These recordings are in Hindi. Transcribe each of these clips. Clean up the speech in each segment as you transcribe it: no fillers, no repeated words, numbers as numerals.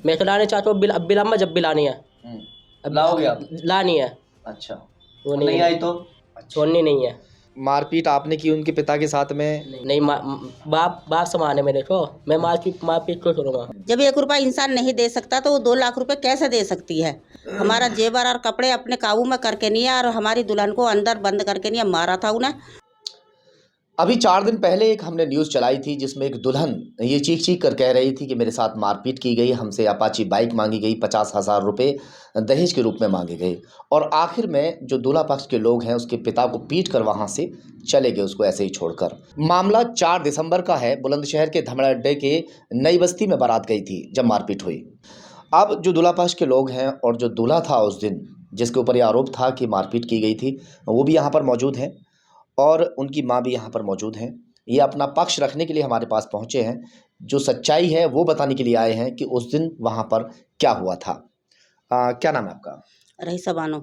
मैं तो लाने चाहता हूँ, अब भी लाऊंगा जब भी लानी है। अब लाओगे आप? लानी है। अच्छा, वो नहीं आई तो छोड़नी नहीं है। मारपीट आपने की उनके पिता के साथ में? नहीं, बाप समान है मेरे को, मैं मारपीट क्यों करूँगा। जब 1 रुपया इंसान नहीं दे सकता तो वो 2 लाख रुपए कैसे दे सकती है। हमारा जेवर और कपड़े अपने काबू में करके नहीं है और हमारी दुल्हन को अंदर बंद करके नहीं मारा था उन्हें। अभी 4 दिन पहले एक हमने न्यूज़ चलाई थी जिसमें एक दुल्हन ये चीख कर कह रही थी कि मेरे साथ मारपीट की गई, हमसे अपाची बाइक मांगी गई, 50,000 रुपये दहेज के रूप में मांगे गए और आखिर में जो दूल्हा पक्ष के लोग हैं उसके पिता को पीट कर वहाँ से चले गए, उसको ऐसे ही छोड़कर। मामला 4 दिसंबर का है। बुलंदशहर के धमड़ा अड्डे के नई बस्ती में बारात गई थी जब मारपीट हुई। अब जो दूल्हा पक्ष के लोग हैं और जो दूल्हा था उस दिन जिसके ऊपर यह आरोप था कि मारपीट की गई थी, वो भी यहाँ पर मौजूद हैं और उनकी माँ भी यहाँ पर मौजूद हैं। ये अपना पक्ष रखने के लिए हमारे पास पहुँचे हैं। जो सच्चाई है वो बताने के लिए आए हैं कि उस दिन वहाँ पर क्या हुआ था। क्या नाम है आपका? रईसा बानो।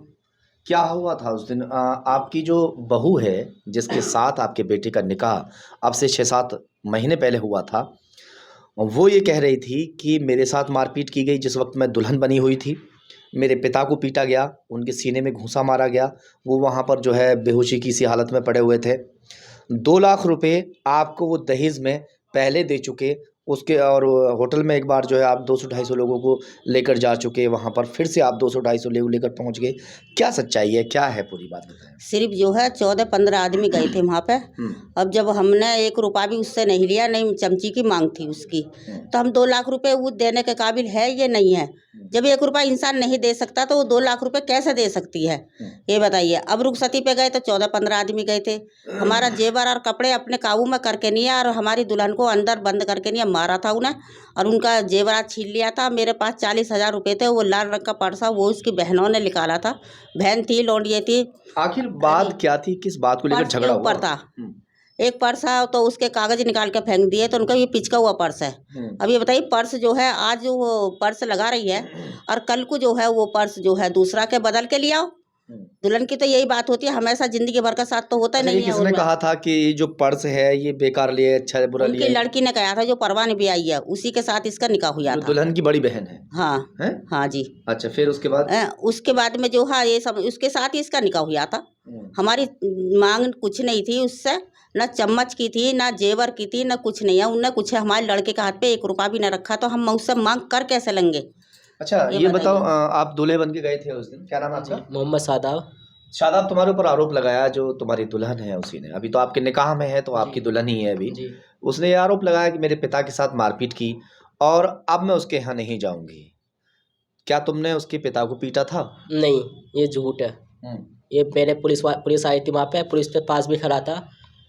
क्या हुआ था उस दिन? आपकी जो बहू है जिसके साथ आपके बेटे का निकाह अब से 6-7 महीने पहले हुआ था, वो ये कह रही थी कि मेरे साथ मारपीट की गई जिस वक्त मैं दुल्हन बनी हुई थी। मेरे पिता को पीटा गया, उनके सीने में घूंसा मारा गया, वो वहाँ पर जो है बेहोशी की सी हालत में पड़े हुए थे। 2 लाख रुपए आपको वो दहेज में पहले दे चुके, उसके और होटल में एक बार जो है आप 200-250 लोगों को लेकर जा चुके, वहाँ पर फिर से आप 200-250 लोग लेकर पहुँच गए। क्या सच्चाई है, क्या है पूरी बात बताएं। सिर्फ जो है 14-15 आदमी गए थे वहाँ पे। अब जब हमने 1 रुपया भी उससे नहीं लिया, नहीं चमची की मांग थी उसकी, तो हम 2 लाख रुपए वो देने के काबिल है ये नहीं है। जब 1 रुपया इंसान नहीं दे सकता तो वो 2 लाख रुपए कैसे दे सकती है, ये बताइए। अब रुखसती पे गए तो 14-15 आदमी गए थे। हमारा जेवर और कपड़े अपने काबू में करके नहीं है और हमारी दुल्हन को अंदर बंद करके नहीं मारा था उन्हें और उनका जेवरात छीन लिया था। मेरे पास 40,000 रुपये थे, वो लाल रंग का पर्सा वो उसकी बहनों ने निकाला था। बहन थी, लौंडिये थी। आखिर बात क्या थी, किस बात को लेकर झगड़ा हुआ? ऊपर था एक पर्स है तो उसके कागज निकाल के फेंक दिए तो उनका ये पिचका हुआ पर्स है। अब ये बताइए, पर्स जो है आज वो पर्स लगा रही है और कल को जो है वो पर्स जो है दूसरा के बदल के ले आओ। दुल्हन की तो यही बात होती है, हमेशा जिंदगी भर का साथ तो होता नहीं है। किसने कहा था कि जो पर्स है ये बेकार लिए, अच्छा बुरा लिए? उनकी लड़की ने कहा था जो परवान भी आई है, उसी के साथ इसका निकाह हुआ था। दुल्हन की बड़ी बहन है? हाँ है? हाँ जी। अच्छा, फिर उसके बाद में जो है ये सब उसके साथ ही इसका निकाह हुआ था। हमारी मांग कुछ नहीं थी उससे, ना चम्मच की थी, ना जेवर की थी, ना कुछ नहीं है। उनने कुछ हमारे लड़के के हाथ पे 1 रुपया भी ना रखा, तो हम उससे मांग कर कैसे लेंगे। अच्छा ये बताओ, आप दूल्हे बन के गए थे उस दिन, क्या नाम है आपका? मोहम्मद सादाब। शादाब, तुम्हारे ऊपर आरोप लगाया जो तुम्हारी दुल्हन है उसी ने, अभी तो आपके निकाह में है तो आपकी दुल्हन ही है अभी, उसने ये आरोप लगाया कि मेरे पिता के साथ मारपीट की और अब मैं उसके यहाँ नहीं जाऊंगी। क्या तुमने उसके पिता को पीटा था? नहीं, ये झूठ है। ये मेरे पुलिस आई थी वहाँ पे, पुलिस के पास भी खड़ा था।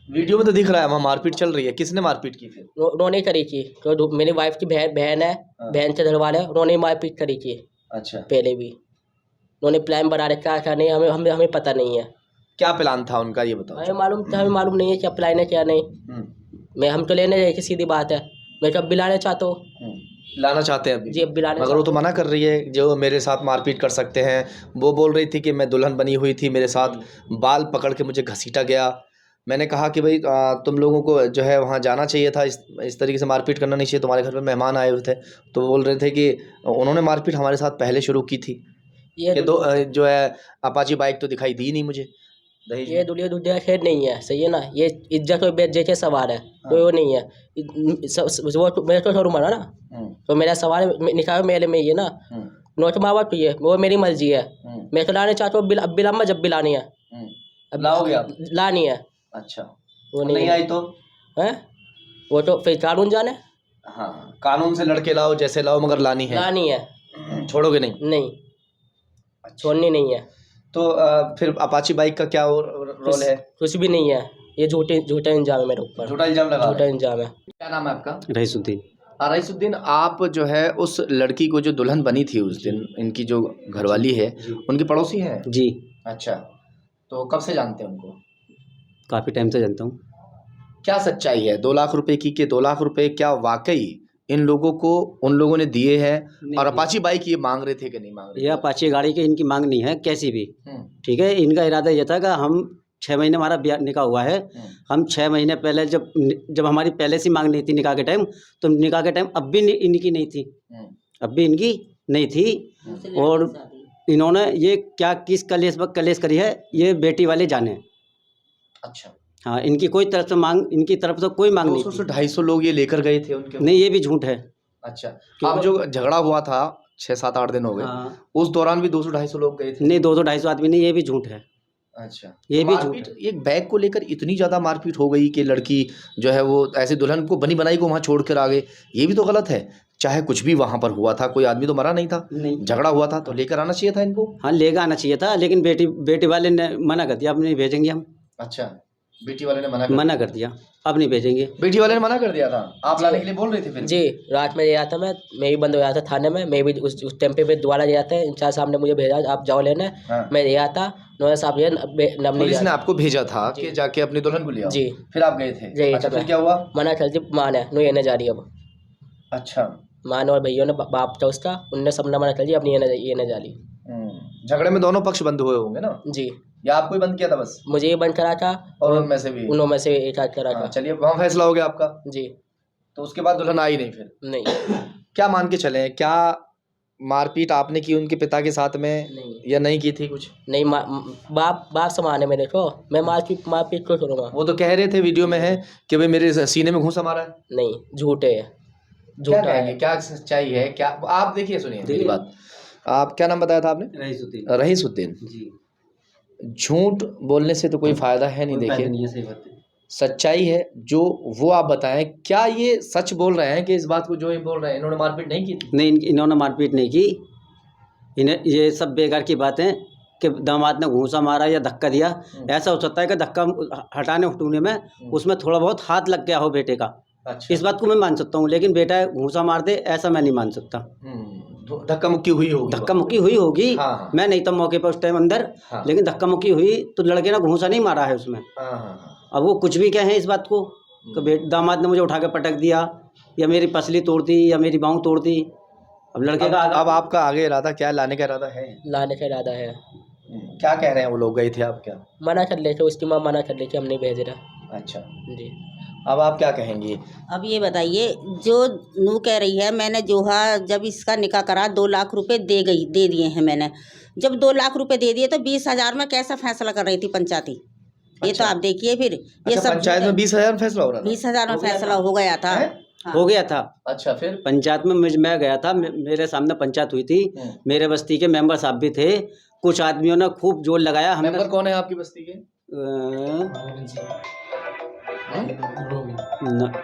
वीडियो में तो दिख रहा है वहाँ मारपीट चल रही है। किसने मारपीट की फिर? उन्होंने करी थी, तो मेरी वाइफ की बहन है, बहन से धरवाल है, उन्होंने मारपीट करी थी। अच्छा, पहले भी उन्होंने प्लान बना रखा था, नहीं हमें पता नहीं है क्या प्लान था उनका, ये बताओ। हमें मालूम नहीं है क्या प्लान है क्या नहीं। हम तो लेने गए, सीधी बात है। मैं तो अब भी लाना चाहता हूँ। लाना चाहते हैं अभी? जी, अब भी लाना। मगर वो तो मना कर रही है, जो मेरे साथ मारपीट कर सकते हैं। वो बोल रही थी कि मैं दुल्हन बनी हुई थी, मेरे साथ बाल पकड़ के मुझे घसीटा गया। मैंने कहा कि भाई तुम लोगों को जो है वहाँ जाना चाहिए था, इस तरीके से मारपीट करना नहीं चाहिए। तुम्हारे घर पे मेहमान आए हुए थे तो बोल रहे थे कि उन्होंने मारपीट हमारे साथ पहले शुरू की थी। ये तो जो है अपाची बाइक तो दिखाई दी नहीं मुझे। ये दुनिया खेल नहीं है, सही है ना। ये इज्जत और बेइज्जत के सवाल है, कोई वो नहीं है। वो मेरे तो शोरूम है ना, तो मेरा सवाल निकाह मेले में ही है ना। नोट माँ बाप ये वो मेरी मर्जी है। मैं तो लाने चाहता हूँ, अब भी लाऊंगा जब भी लानी है। अब लाओगे आप? लानी है। अच्छा, वो नहीं आई तो है, वो तो फिर कानून जाने। हाँ, कानून से लड़के लाओ जैसे लाओ, मगर लानी है। छोड़ोगे नहीं? नहीं, छोड़नी नहीं है। तो फिर अपाची बाइक का क्या रोल है? कुछ भी नहीं है, ये झूठा इंजाम है मेरे ऊपर। झूठा इल्जाम लगा? झूठा इंजाम है। क्या नाम है आपका? रईसुद्दीन। रईसुद्दीन, आप जो है उस लड़की को जो दुल्हन बनी थी उस दिन, इनकी जो घरवाली है उनकी पड़ोसी है? जी। अच्छा, तो कब से जानते हैं उनको? काफ़ी टाइम से जानता हूँ। क्या सच्चाई है 2 लाख रुपए की? 2 लाख रुपए क्या वाकई इन लोगों को उन लोगों ने दिए हैं? और अपाची बाइक ये मांग रहे थे कि नहीं मांग रहे थे? ये अपाची गाड़ी की इनकी मांग नहीं है कैसी भी, ठीक है। इनका इरादा ये था कि हम 6 महीने हमारा निकाह हुआ है, हम 6 महीने पहले जब हमारी पहले से मांग नहीं थी निकाह के टाइम, तो निकाह के टाइम अब भी इनकी नहीं थी। अब भी इनकी नहीं थी। और इन्होंने ये क्या किस कलेश करी है ये बेटी वाले जाने। अच्छा, हाँ, इनकी कोई तरफ से मांग, इनकी तरफ से कोई मांग नहीं 200 से थी। 250 लोग ये लेकर गए थे उनके? नहीं, ये भी झूठ है। अच्छा, अब जो झगड़ा हुआ था 6-7-8 दिन हो गए, हाँ, उस दौरान भी 200-250 लोग गए थे? नहीं 200-250 आदमी नहीं, ये भी झूठ है। अच्छा, ये तो भी मारपीट झूठ एक बैग को लेकर इतनी ज्यादा मारपीट हो गई कि लड़की जो है वो ऐसे दुल्हन को बनी बनाई को वहां छोड़ कर आ गए, ये भी तो गलत है। चाहे कुछ भी वहां पर हुआ था, कोई आदमी तो मरा नहीं था, नहीं। झगड़ा हुआ था तो लेकर आना चाहिए था इनको। हाँ, लेकर आना चाहिए था, लेकिन बेटी वाले ने मना कर दिया, अब नहीं भेजेंगे हम। अच्छा, बेटी वाले ने मना कर दिया, अब नहीं भेजेंगे। बेटी वाले ने मना कर दिया था, आप लाने के लिए बोल रहे थे फिर? जी, रात में गया था मैं भी बंद हो गया था थाने में। मैं भी उस टाइम पे दोबारा गया था, इंचार्ज साहब ने मुझे भेजा आप जाओ लेने। हाँ। मैं गया था, नोया साहब ये नमनी पुलिस ने आपको भेजा था कि जाके अपनी दुल्हन को ले आओ? जी। फिर आप गए थे? गए अच्छा, थे फिर मैं। क्या हुआ? मना कर दी माँ ने, नो ये नहीं जा रही अब। अच्छा, माँ ने और भैया ने, बाप था उसका, उनने सबने मना कर दिया, अपनी ये नहीं जा रही। झगड़े में दोनों पक्ष बंद हुए होंगे ना? जी, या आपको ही बंद किया था बस? मुझे ये बंद करा था और उनमें से भी? उनमें से एक आध करा हाँ, था। चलिए वहाँ फैसला हो गया आपका। जी, तो उसके बाद दुल्हन आई नहीं फिर? नहीं क्या मान के चले, क्या मारपीट आपने की उनके पिता के साथ में नहीं या नहीं की थी कुछ? नहीं, बाप समान है मेरे को, मैं मारपीट क्यों करूँगा? वो तो कह रहे थे वीडियो में है कि भाई मेरे सीने में घूंसा मारा है। नहीं, झूठे है, क्या झूठा कहेंगे, है। क्या सच्चाई है क्या? आप देखिए, सुनिए मेरी बात। आप क्या नाम बताया था आपने? रहीसुद्दीन। जी, झूठ बोलने से तो कोई फायदा है नहीं। देखिए, नहीं है, सही बात है। सच्चाई है जो वो आप बताएं, क्या ये सच बोल रहे हैं कि इस बात को जो ये बोल रहे हैं इन्होंने मारपीट नहीं की थी? नहीं, इन्होंने मारपीट नहीं की। इन्हें ये सब बेकार की बातें कि दामाद ने घूंसा मारा या धक्का दिया। ऐसा हो सकता है कि धक्का हटाने उठूने में उसमें थोड़ा बहुत हाथ लग गया हो बेटे का। अच्छा, इस बात को मैं मान सकता हूँ, लेकिन बेटा घूंसा मार दे ऐसा मैं नहीं मान सकता। धक्का मुक्की हुई होगी? धक्का मुक्की हुई होगी। हाँ, हाँ। मैं नहीं था मौके पर उस टाइम अंदर। हाँ। लेकिन धक्का मुक्की हुई तो लड़के ने घूंसा नहीं मारा है उसमें। हाँ, हाँ। अब वो कुछ भी कहें इस बात को कि दामाद ने मुझे उठा के पटक दिया या मेरी पसली तोड़ दी या मेरी बाँह तोड़ दी। अब लड़के का अब आपका आगे इरादा क्या है? लाने का इरादा है? लाने का इरादा है। क्या कह रहे हैं वो लोग? गए थे आप क्या? मना कर लेते, उसकी माँ मना कर लेती, हम नहीं भेज रहा। अच्छा, जी, अब आप क्या कहेंगे? अब ये बताइए, जो नू कह रही है, मैंने जोहा जब इसका निकाह करा 2 लाख रुपए दे दिए हैं मैंने। जब 2 लाख रुपए दे दिए तो 20,000 में कैसा फैसला कर रही थी पंचायती? ये तो आप देखिए फिर। ये अच्छा, सब पंचायत में 20,000 में फैसला हो रहा था? 20,000 में फैसला हो गया था। हाँ। हो गया था। अच्छा, फिर? पंचायत में मैं गया था, मेरे सामने पंचायत हुई थी। मेरे बस्ती के मेंबर साहब भी थे। कुछ आदमियों ने खूब जोर लगाया। मेंबर कौन है आपकी बस्ती के?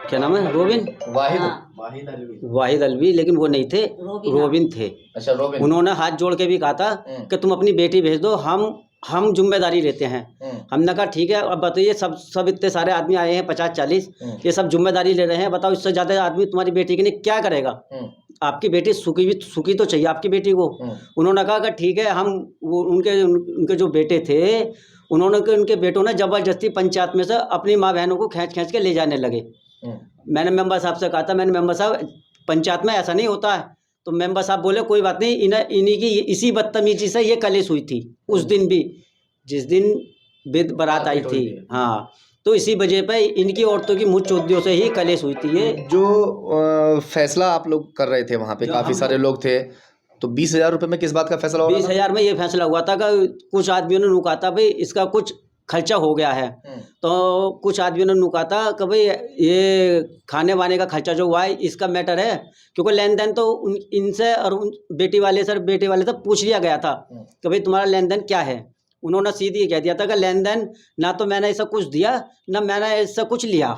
क्या नाम है? रोबिन वाहिद अलवी, लेकिन वो नहीं थे, रोबिन थे। अच्छा, रोबिन। उन्होंने हाथ जोड़ के भी कहा था कि तुम अपनी बेटी भेज दो, हम जिम्मेदारी लेते हैं। हमने कहा ठीक है, अब बताइए सब इतने सारे आदमी आए हैं 50-40, ये सब जिम्मेदारी ले रहे हैं, बताओ इससे ज़्यादा आदमी तुम्हारी बेटी के लिए क्या करेगा? आपकी बेटी सुखी तो चाहिए आपकी बेटी को। उन्होंने कहा कि ठीक है, हम वो उनके जो बेटे थे उनके बेटों ने ज़बरदस्ती पंचायत में से अपनी माँ बहनों को खींच के ले जाने लगे। मैंने मेंबर साहब से कहा था, मेंबर साहब पंचायत में ऐसा नहीं होता है। तो मेंबर साहब बोले कोई बात नहीं, इन्हीं की इसी बदतमीजी से ये कलेश हुई थी उस दिन भी, जिस दिन बारात आई थी। हाँ, तो इसी वजह पे इनकी औरतों की मुँह चौधियों से ही कलेश हुई थी। ये जो फैसला आप लोग कर रहे थे वहाँ पे, काफ़ी सारे लोग थे, तो 20,000 रुपये में किस बात का फैसला हो रहा था? 20,000 में ये फैसला हुआ था कि कुछ आदमियों ने नुका था भाई इसका कुछ खर्चा हो गया है। तो कुछ आदमियों ने नुका था कि भाई ये खाने वाने का खर्चा जो हुआ है इसका मैटर है, क्योंकि लेन देन तो इनसे और बेटी वाले से पूछ लिया गया था कि भाई तुम्हारा लेन देन क्या है। उन्होंने सीधी कह दिया था कि लेन देन ना तो मैंने ऐसा कुछ दिया ना मैंने ऐसा कुछ लिया।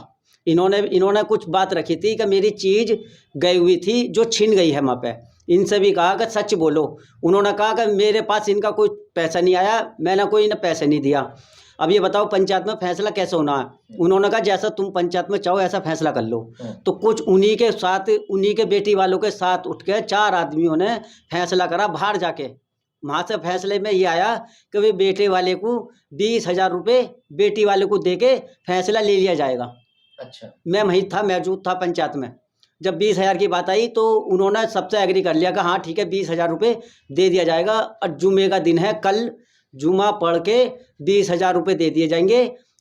इन्होंने कुछ बात रखी थी कि मेरी चीज़ गई हुई थी जो छिन गई है वहाँ पे। इनसे भी कहा कि सच बोलो। उन्होंने कहा कि मेरे पास इनका कोई पैसा नहीं आया, मैंने कोई ना पैसे नहीं दिया। अब ये बताओ पंचायत में फैसला कैसे होना है? उन्होंने कहा जैसा तुम पंचायत में चाहो ऐसा फैसला कर लो। तो कुछ उन्हीं के बेटी वालों के साथ उठ के 4 आदमियों ने फैसला करा बाहर जाके। वहाँ से फैसले में ये आया कि भाई बेटे वाले को 20,000 रुपये बेटी वाले को दे के फैसला ले लिया जाएगा। अच्छा, मैं वहीं था, मौजूद था पंचायत में। जब 20,000 की बात आई तो उन्होंने सबसे एग्री कर लिया कि हाँ ठीक है 20,000 रुपये दे दिया जाएगा। और जुमे का दिन है, कल जुमा पढ़ के 20,000 रुपये दे दिए जाएंगे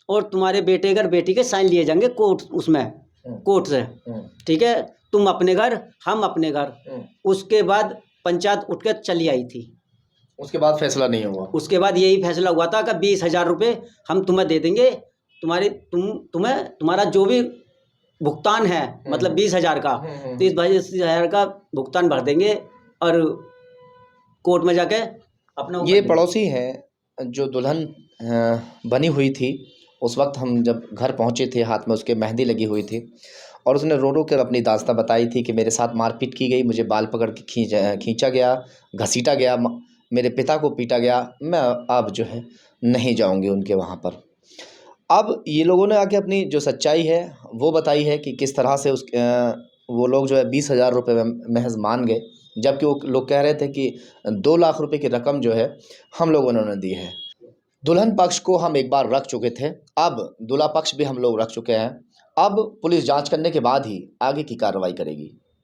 और तुम्हारे बेटे बेटी के साइन लिए जाएंगे कोर्ट से। ठीक है, तुम अपने घर, हम अपने घर। उसके बाद पंचायत उठकर चली आई थी। उसके बाद फैसला नहीं हुआ। उसके बाद यही फैसला हुआ था कि 20,000 रुपये हम तुम्हें दे देंगे, तुम्हारा जो भी भुगतान है, मतलब 20,000 का, तो इस 20,000 का भुगतान भर देंगे और कोर्ट में जाके अपना ये पड़ोसी हैं जो दुल्हन बनी हुई थी। उस वक्त हम जब घर पहुंचे थे, हाथ में उसके मेहंदी लगी हुई थी और उसने रो रो कर अपनी दास्तां बताई थी कि मेरे साथ मारपीट की गई, मुझे बाल पकड़ के खींचा गया, घसीटा गया, मेरे पिता को पीटा गया। मैं अब जो है नहीं जाऊंगी उनके वहाँ पर। अब ये लोगों ने आके अपनी जो सच्चाई है वो बताई है कि किस तरह से वो लोग जो है 20,000 रुपये महज मान गए, जबकि वो लोग कह रहे थे कि 2 लाख रुपए की रकम जो है हम लोगों ने दी है। दुल्हन पक्ष को हम एक बार रख चुके थे, अब दूल्हा पक्ष भी हम लोग रख चुके हैं। अब पुलिस जांच करने के बाद ही आगे की कार्रवाई करेगी।